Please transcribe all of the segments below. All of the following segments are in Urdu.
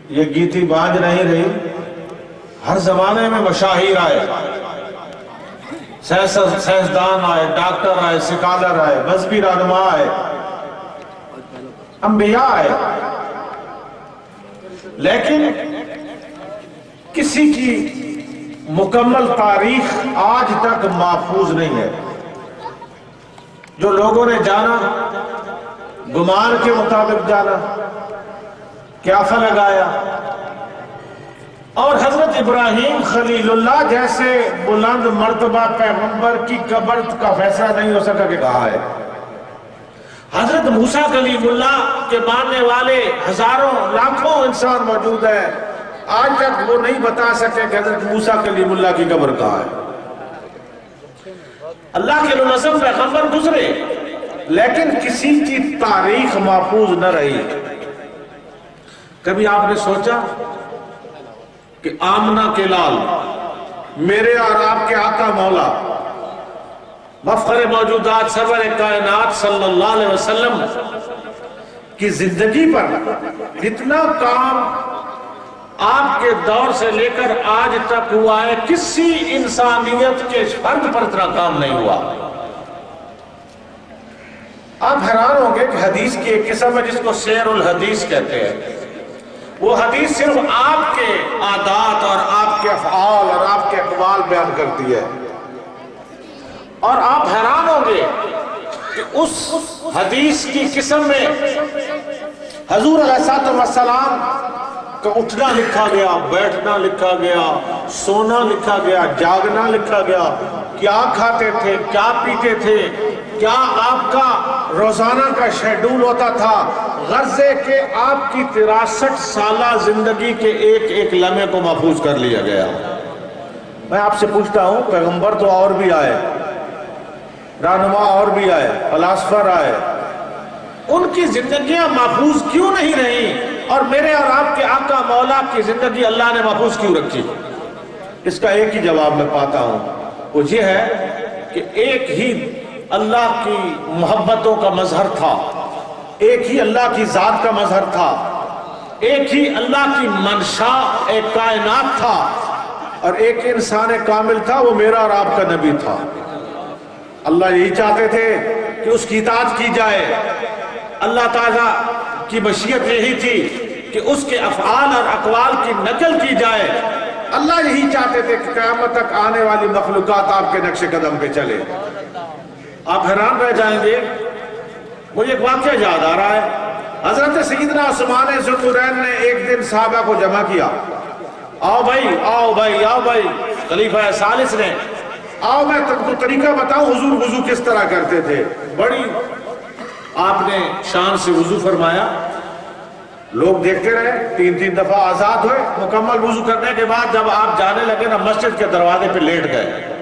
یہ گیتی باز نہیں رہی، ہر زمانے میں مشاہیر آئے، سائنسدان آئے، ڈاکٹر آئے، سکالر آئے، مذہبی رہنما آئے، انبیاء آئے، لیکن کسی کی مکمل تاریخ آج تک محفوظ نہیں ہے۔ جو لوگوں نے جانا گمان کے مطابق جانا، قیافہ لگایا، اور حضرت ابراہیم خلیل اللہ جیسے بلند مرتبہ پیغمبر کی قبر کا فیصلہ نہیں ہو سکا کہ کہاں ہے۔ حضرت موسیٰ کلیم اللہ کے ماننے والے ہزاروں لاکھوں انسان موجود ہیں، آج تک وہ نہیں بتا سکے کہ حضرت موسیٰ کلیم اللہ کی قبر کہاں ہے۔ اللہ کے نظم پیغمبر گزرے، لیکن کسی کی تاریخ محفوظ نہ رہی۔ کبھی آپ نے سوچا کہ آمنہ کے لال، میرے اور آپ کے آقا مولا، مفخر موجودات، سرور کائنات صلی اللہ علیہ وسلم کی زندگی پر اتنا کام آپ کے دور سے لے کر آج تک ہوا ہے، کسی انسانیت کے فرد پر اتنا کام نہیں ہوا۔ آپ حیران ہوں گے کہ حدیث کی ایک قسم ہے جس کو سیر الحدیث کہتے ہیں، وہ حدیث صرف آپ کے عادات اور آپ کے افعال اور آپ کے اقوال بیان کرتی ہے، اور آپ حیران ہوں گے کہ اس حدیث کی قسم میں حضور علیہ السلام کا اٹھنا لکھا گیا، بیٹھنا لکھا گیا، سونا لکھا گیا، جاگنا لکھا گیا، کیا کھاتے تھے، کیا پیتے تھے، کیا آپ کا روزانہ کا شیڈول ہوتا تھا، غرضے کہ آپ کی 63 سالہ زندگی کے ایک ایک لمحے کو محفوظ کر لیا گیا۔ میں آپ سے پوچھتا ہوں، پیغمبر تو اور بھی آئے، رہنما اور بھی آئے، فلاسفر آئے، ان کی زندگیاں محفوظ کیوں نہیں رہیں، اور میرے اور آپ کے آقا مولا کی زندگی اللہ نے محفوظ کیوں رکھی؟ اس کا ایک ہی جواب میں پاتا ہوں، وہ یہ ہے کہ ایک ہی اللہ کی محبتوں کا مظہر تھا، ایک ہی اللہ کی ذات کا مظہر تھا، ایک ہی اللہ کی منشا ایک کائنات تھا، اور ایک انسان کامل تھا، وہ میرا اور آپ کا نبی تھا۔ اللہ یہی چاہتے تھے کہ اس کی اطاعت کی جائے، اللہ تعالیٰ کی مشیت یہی تھی کہ اس کے افعال اور اقوال کی نقل کی جائے۔ اللہ یہی چاہتے تھے کہ قیامت تک آنے والی مخلوقات آپ کے نقش قدم پہ چلے۔ آپ حیران رہ جائیں گے، مجھے ایک واقعہ یاد آ رہا ہے۔ حضرت سیدنا عثمان ذو النورین نے ایک دن صحابہ کو جمع کیا، آؤ بھائی آؤ بھائی آؤ بھائی، خلیفہ ثالث نے، آؤ میں تم کو طریقہ بتاؤں حضور وضو کس طرح کرتے تھے۔ بڑی آپ نے شان سے وضو فرمایا، لوگ دیکھتے رہے، 3 دفعہ آزاد ہوئے۔ مکمل وضو کرنے کے بعد جب آپ جانے لگے نا، مسجد کے دروازے پہ لیٹ گئے،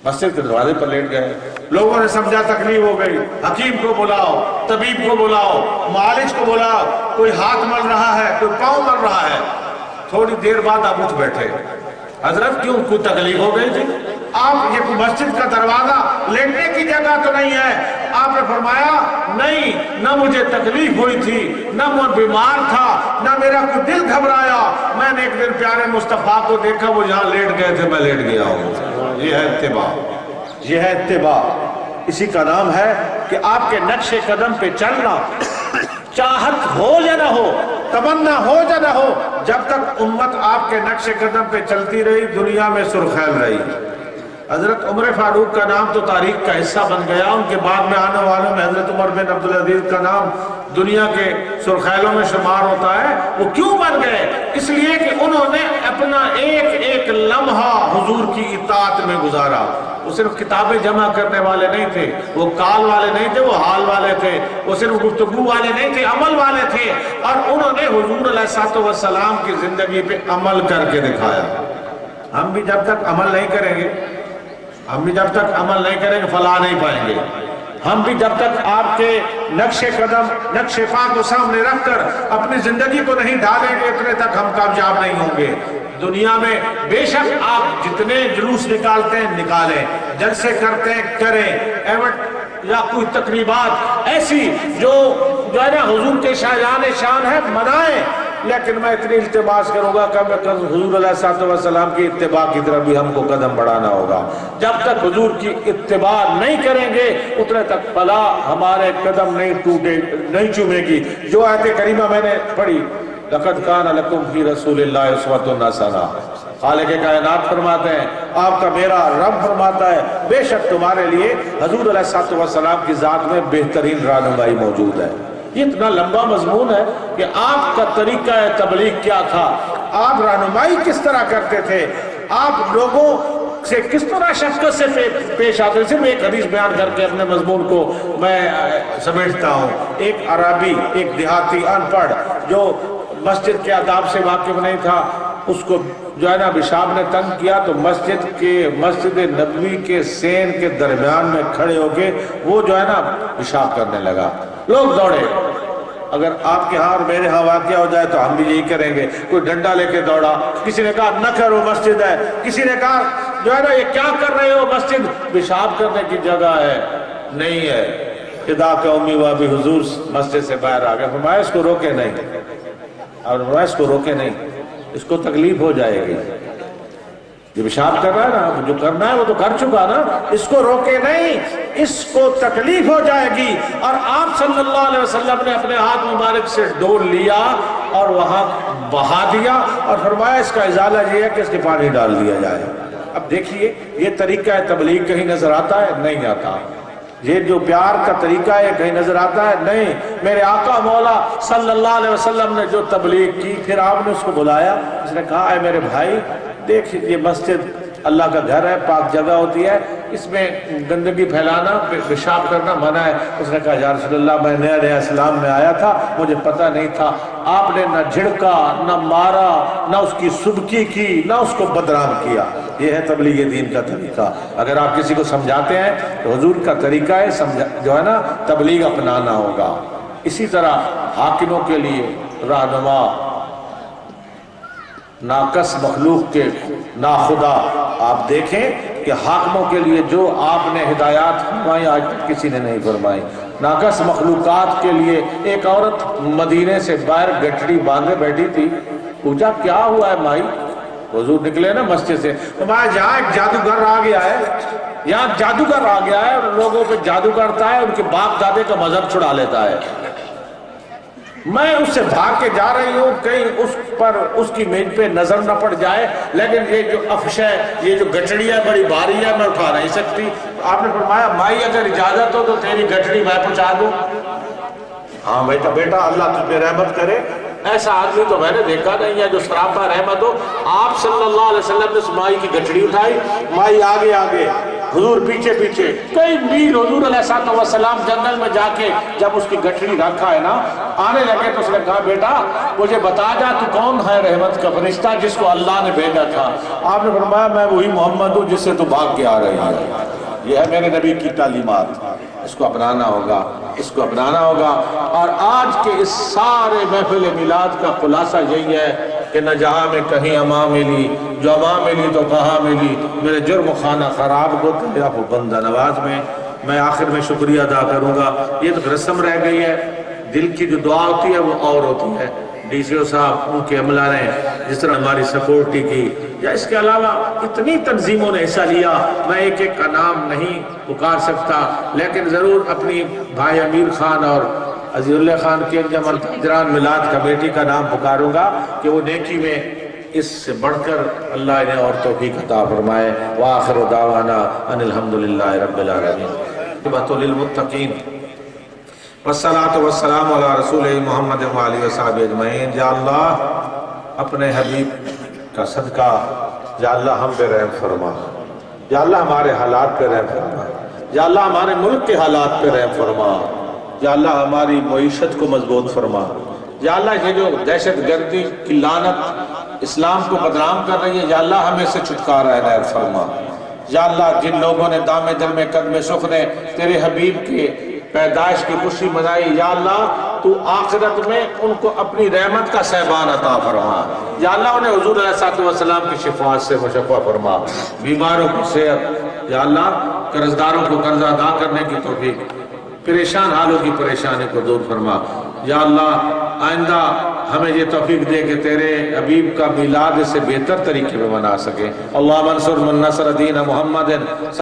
مسجد کے دروازے پر لیٹ گئے۔ لوگوں نے سمجھا تکلیف ہو گئی، حکیم کو بلاؤ، طبیب کو بلاؤ، معالج کو بلاؤ، کوئی ہاتھ مل رہا ہے، کوئی پاؤں مل رہا ہے۔ تھوڑی دیر بعد آپ اٹھ بیٹھے، حضرت کیوں، کوئی تکلیف ہو گئی تھی؟ آپ یہ مسجد کا دروازہ لیٹنے کی جگہ تو نہیں ہے۔ آپ نے فرمایا نہیں، نہ مجھے تکلیف ہوئی تھی، نہ میں بیمار تھا، نہ میرا کوئی دل گھبرایا، میں نے ایک دن پیارے مصطفیٰ کو دیکھا، وہ جہاں لیٹ گئے تھے میں لیٹ گیا ہوں۔ یہ ہے اتباع، یہ ہے اتباع۔ اسی کا نام ہے کہ آپ کے نقش قدم پہ چلنا، چاہت ہو یا نہ ہو، تمنا ہو یا نہ ہو، جب تک امت آپ کے نقش قدم پہ چلتی رہی، دنیا میں سرخیل رہی۔ حضرت عمر فاروق کا نام تو تاریخ کا حصہ بن گیا، ان کے بعد میں آنے والوں میں حضرت عمر بن عبدالعزیز کا نام دنیا کے سرخیلوں میں شمار ہوتا ہے۔ وہ کیوں بن گئے؟ اس لیے کہ انہوں نے اپنا ایک ایک لمحہ حضور کی اطاعت میں گزارا۔ وہ صرف کتابیں جمع کرنے والے نہیں تھے، وہ کال والے نہیں تھے، وہ حال والے تھے، وہ صرف گفتگو والے نہیں تھے، عمل والے تھے، اور انہوں نے حضور علیہ السلام کی زندگی پہ عمل کر کے دکھایا۔ ہم بھی جب تک عمل نہیں کریں گے، ہم بھی جب تک عمل نہیں کریں گے فلاح نہیں پائیں گے۔ ہم بھی جب تک آپ کے نقش قدم، نقش پا کو سامنے رکھ کر اپنی زندگی کو نہیں ڈھالیں گے، اتنے تک ہم کامیاب نہیں ہوں گے۔ دنیا میں بے شک آپ جتنے جلوس نکالتے ہیں نکالیں، جلسے کرتے ہیں کریں، ایونٹ یا کوئی تقریبات ایسی جو ہے نا حضور کے شاہجہاں شان ہے منائیں، لیکن میں اتنی التماس کروں گا کہ حضور علیہ السلام کی اتباع کی طرف بھی ہم کو قدم بڑھانا ہوگا. جب تک حضور کی اتباع نہیں کریں گے اتنے تک فلاح ہمارے قدم نہیں چومے گی. جو آیت کریمہ میں نے پڑھی لَقَدْ كَانَ لَكُمْ فِي رَسُولِ اللَّهِ أُسْوَةٌ حَسَنَةٌ، خالق کائنات فرماتے ہیں، آپ کا میرا رب فرماتا ہے بے شک تمہارے لیے حضور علیہ السلام کی ذات میں بہترین رہنمائی موجود ہے. یہ اتنا لمبا مضمون ہے کہ آپ کا طریقہ تبلیغ کیا تھا، آپ رہنمائی کس طرح کرتے تھے، آپ لوگوں سے کس طرح شفقت سے پیش آتے. صرف ایک حدیث بیان کر کے اپنے مضمون کو میں سمیٹتا ہوں. ایک عربی، ایک دیہاتی ان پڑھ جو مسجد کے آداب سے واقف نہیں تھا، اس کو جو ہے نا پیشاب نے تنگ کیا تو مسجد نبوی کے سین کے درمیان میں کھڑے ہو کے وہ جو ہے نا پیشاب کرنے لگا. لوگ دوڑے. اگر آپ کے ہاں اور میرے ہاں واقعہ ہو جائے تو ہم بھی یہی کریں گے. کوئی ڈنڈا لے کے دوڑا، کسی نے کہا نہ کرو مسجد ہے، کسی نے کہا جو ہے نا یہ کیا کر رہے ہو، مسجد پیشاب کرنے کی جگہ ہے. نہیں ہے. خدا کا امی و ابی حضور مسجد سے باہر آ گئے. فرمایا اس کو روکے نہیں، اور فرمایا اس کو روکے نہیں، اس کو تکلیف ہو جائے گی. یہ پیشاب کر رہا ہے نا، جو کرنا ہے وہ تو کر چکا نا، اس کو روکے نہیں، اس کو تکلیف ہو جائے گی. اور آپ صلی اللہ علیہ وسلم نے اپنے ہاتھ مبارک سے ڈول لیا اور وہاں بہا دیا اور فرمایا اس کا ازالہ یہ ہے کہ اس کے پانی ڈال دیا جائے. اب دیکھیے یہ طریقہ تبلیغ کہیں نظر آتا ہے؟ نہیں آتا. یہ جو پیار کا طریقہ ہے کہیں نظر آتا ہے؟ نہیں. میرے آقا مولا صلی اللہ علیہ وسلم نے جو تبلیغ کی، پھر آپ نے اس کو بلایا، اس نے کہا اے میرے بھائی دیکھ یہ مسجد اللہ کا گھر ہے، پاک جگہ ہوتی ہے، اس میں گندگی پھیلانا، پیشاب کرنا منع ہے. اس نے کہا یا رسول اللہ میں نیا اسلام میں آیا تھا، مجھے پتہ نہیں تھا. آپ نے نہ جھڑکا، نہ مارا، نہ اس کی سبکی کی، نہ اس کو بدنام کیا. یہ ہے تبلیغ دین کا طریقہ. اگر آپ کسی کو سمجھاتے ہیں تو حضور کا طریقہ ہے جو ہے نا تبلیغ اپنانا ہوگا. اسی طرح حاکموں کے لیے رہنما، ناقص مخلوق کے ناخدا. آپ دیکھیں کہ حاکموں کے لیے جو آپ نے ہدایات فرمائی آج تک کسی نے نہیں فرمائی. ناقص مخلوقات کے لیے ایک عورت مدینے سے باہر گٹھڑی باندھے بیٹھی تھی. پوچھا کیا ہوا ہے مائی؟ حضور نکلے نا مسجد سے، فرمایا جہاں ایک جادوگر آ گیا ہے، یہاں جادوگر آ گیا ہے اور لوگوں پہ جادو کرتا ہے، ان کے باپ دادے کا مذہب چھڑا لیتا ہے. میں اس سے بھاگ کے جا رہی ہوں کہیں اس پر اس کی میز پہ نظر نہ پڑ جائے، لیکن یہ جو افش ہے، یہ جو گٹھڑی ہے بڑی بھاری ہے، میں اٹھا نہیں سکتی. آپ نے فرمایا مائی اگر اجازت ہو تو تیری گٹھڑی میں پہنچا دوں. ہاں بیٹا اللہ تجھ پہ رحمت کرے. ایسا آدمی تو میں نے دیکھا نہیں ہے جو سراپا رحمت ہو. آپ صلی اللہ علیہ وسلم نے اس مائی کی گٹھڑی اٹھائی، مائی آگے آگے، حضور پیچھے پیچھے. کئی میل حضور علیہ السلام جنگل میں جا کے جب اس کی گٹھڑی رکھا ہے نا آنے لگے تو اس نے کہا بیٹا مجھے بتا جا تو کون ہے رحمت کا فرشتہ جس کو اللہ نے بھیجا تھا. آپ نے فرمایا میں وہی محمد ہوں جس سے تو بھاگ کے آ رہی ہے. یہ ہے میرے نبی کی تعلیمات. اس کو اپنانا ہوگا، اس کو اپنانا ہوگا. اور آج کے اس سارے محفل میلاد کا خلاصہ یہی ہے کہ نہ جہاں میں کہیں اما ملی، جو اما ملی تو کہاں ملی، میرے جرم خانہ خراب کو یا بندہ نواز میں آخر میں شکریہ ادا کروں گا. یہ تو رسم رہ گئی ہے، دل کی جو دعا ہوتی ہے وہ اور ہوتی ہے. ڈی سی او صاحب ان کے عملہ نے جس طرح ہماری سپورٹی کی، یا اس کے علاوہ اتنی تنظیموں نے حصہ لیا، میں ایک ایک کا نام نہیں پکار سکتا، لیکن ضرور اپنی بھائی امیر خان اور عزیز اللہ خان کے جمع تاجران میلاد کمیٹی کا نام پکاروں گا کہ وہ نیکی میں اس سے بڑھ کر اللہ انہیں اور توفیق عطا فرمائے. وآخر دعوانا ان الحمدللہ رب العالمین. بطول للمتقین والصلاة والسلام علی رسول محمد وآلہ وصحبہ اجمعین. یا اللہ اپنے حبیب کا صدقہ یا اللہ ہم پہ رحم فرما، یا اللہ ہمارے حالات پہ رحم فرما، یا اللہ ہمارے ملک کے حالات پہ رحم فرما، یا اللہ ہماری معیشت کو مضبوط فرما. یا اللہ یہ جو دہشت گردی کی لعنت اسلام کو بدنام کر رہی ہے، یا اللہ ہمیں سے چھٹکارا عنایت فرما. یا اللہ جن لوگوں نے دام دل میں قدم سخن نے تیرے حبیب کے پیدائش کی خوشی منائی، یا اللہ تو آخرت میں ان کو اپنی رحمت کا سیبان عطا فرما. یا اللہ انہیں حضور علیہ السلام کی شفاعت سے مشفع فرما. بیماروں کی صحت، یا اللہ قرض داروں کو قرض ادا کرنے کی توفیق، پریشان حالوں کی پریشانی کو دور فرما. یا اللہ آئندہ ہمیں یہ توفیق دے کہ تیرے حبیب کا میلاد سے بہتر طریقے میں منا سکیں۔ اللہم انصر من نصر دین محمد